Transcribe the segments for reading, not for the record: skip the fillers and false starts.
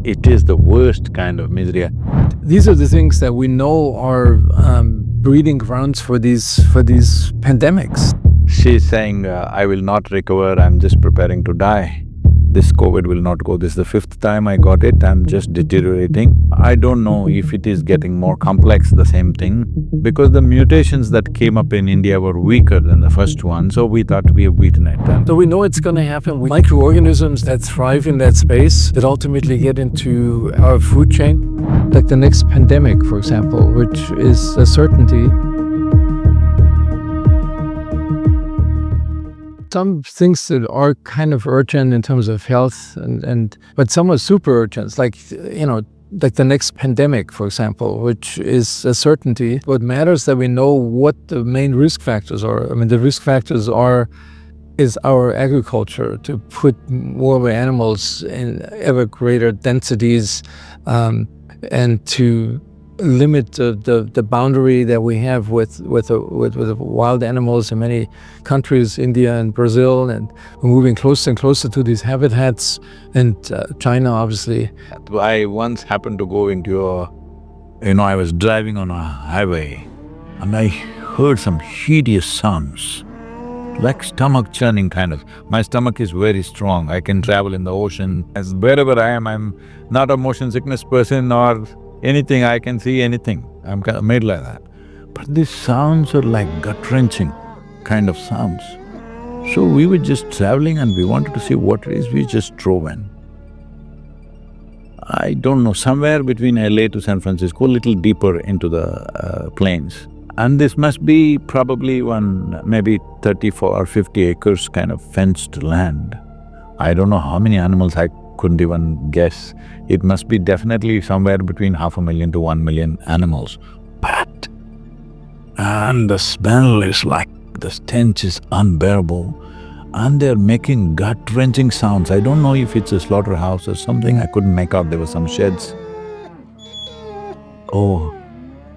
It is the worst kind of misery. These are the things that we know are breeding grounds for these pandemics. She's saying, I will not recover, I'm just preparing to die. This COVID will not go, this is the fifth time I got it, I'm just deteriorating. I don't know if it is getting more complex, the same thing, because the mutations that came up in India were weaker than the first one, so we thought we have beaten it. So we know it's going to happen with microorganisms that thrive in that space that ultimately get into our food chain. Like the next pandemic, for example, which is a certainty. Some things that are kind of urgent in terms of health but some are super urgent, like the next pandemic, for example, which is a certainty. What matters that we know what the main risk factors are. I mean, the risk factors is our agriculture, to put more of our animals in ever greater densities, and to limit the boundary that we have with wild animals in many countries, India and Brazil, and we're moving closer and closer to these habitats, and China, obviously. I once happened to go into I was driving on a highway and I heard some hideous sounds, like stomach churning kind of. My stomach is very strong, I can travel in the ocean. As wherever I am, I'm not a motion sickness person or anything, I can see anything, I'm kind of made like that. But these sounds are like gut-wrenching kind of sounds. So we were just traveling and we wanted to see what it is, we just drove in. I don't know, somewhere between LA to San Francisco, a little deeper into the plains. And this must be probably maybe 34 or 50 acres kind of fenced land. I don't know how many animals, I couldn't even guess. It must be definitely somewhere between 500,000 to 1,000,000 animals. And the smell is like, the stench is unbearable, and they're making gut-wrenching sounds. I don't know if it's a slaughterhouse or something, I couldn't make out, there were some sheds. Oh,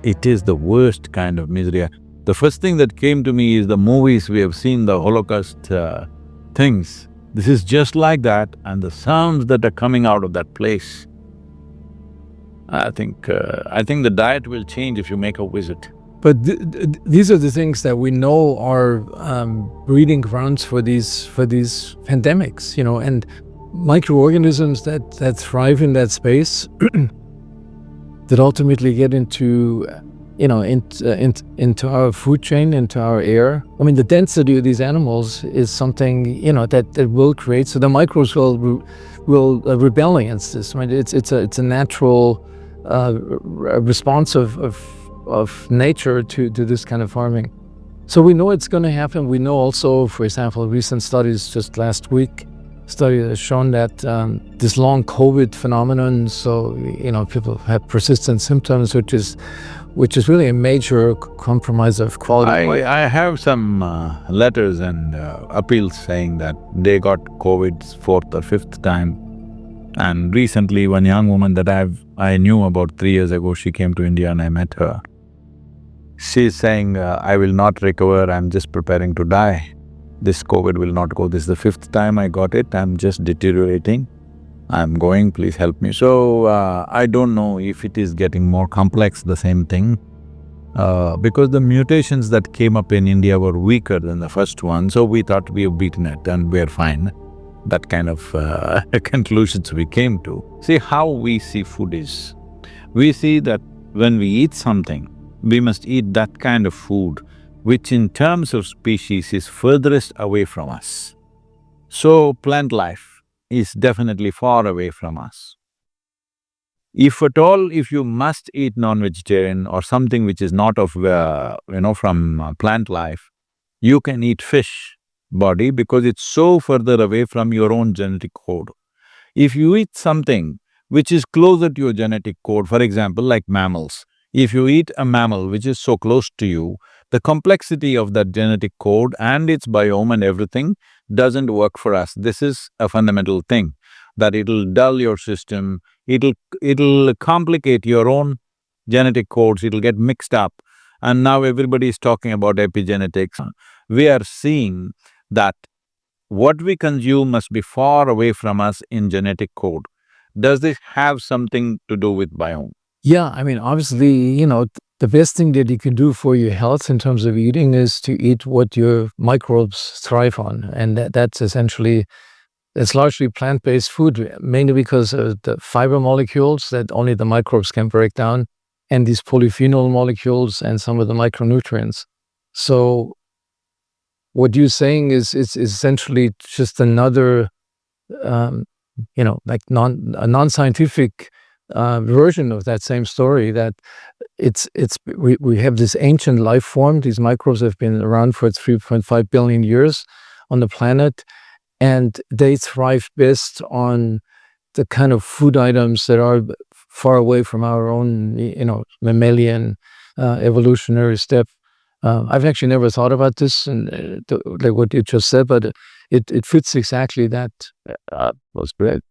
it is the worst kind of misery. The first thing that came to me is the movies we have seen, the Holocaust things. This is just like that, and the sounds that are coming out of that place. I think the diet will change if you make a visit. But these are the things that we know are breeding grounds for these pandemics, and microorganisms that thrive in that space that ultimately get into our food chain, into our air. I mean, the density of these animals is something that will create. So the microbes will rebel against this. I mean, it's a natural response of nature to this kind of farming. So we know it's going to happen. We know also, for example, recent studies just last week, study has shown that this long COVID phenomenon, so people have persistent symptoms, which is really a major compromise of quality. I have some letters and appeals saying that they got COVID's fourth or fifth time. And recently, one young woman that I knew about 3 years ago, she came to India and I met her. She's saying, I will not recover, I'm just preparing to die. This COVID will not go, this is the fifth time I got it, I'm just deteriorating. I'm going, please help me. So, I don't know if it is getting more complex, the same thing, because the mutations that came up in India were weaker than the first one, so we thought we have beaten it and we're fine. That kind of conclusions we came to. See, how we see food is, we see that when we eat something, we must eat that kind of food which in terms of species is furthest away from us. So plant life is definitely far away from us. If at all, if you must eat non-vegetarian or something which is not of, from plant life, you can eat fish body because it's so further away from your own genetic code. If you eat something which is closer to your genetic code, for example, like mammals, if you eat a mammal which is so close to you, the complexity of that genetic code and its biome and everything doesn't work for us. This is a fundamental thing, that it'll dull your system, it'll complicate your own genetic codes, it'll get mixed up. And now everybody is talking about epigenetics. We are seeing that what we consume must be far away from us in genetic code. Does this have something to do with biome? Yeah, I mean, obviously, the best thing that you can do for your health in terms of eating is to eat what your microbes thrive on. And it's largely plant-based food, mainly because of the fiber molecules that only the microbes can break down, and these polyphenol molecules and some of the micronutrients. So what you're saying is essentially just another, um, like a non-scientific version of that same story, that we have this ancient life form. These microbes have been around for 3.5 billion years on the planet, and they thrive best on the kind of food items that are far away from our own, mammalian evolutionary step. I've actually never thought about this, and like what you just said, but it fits exactly that. Was great.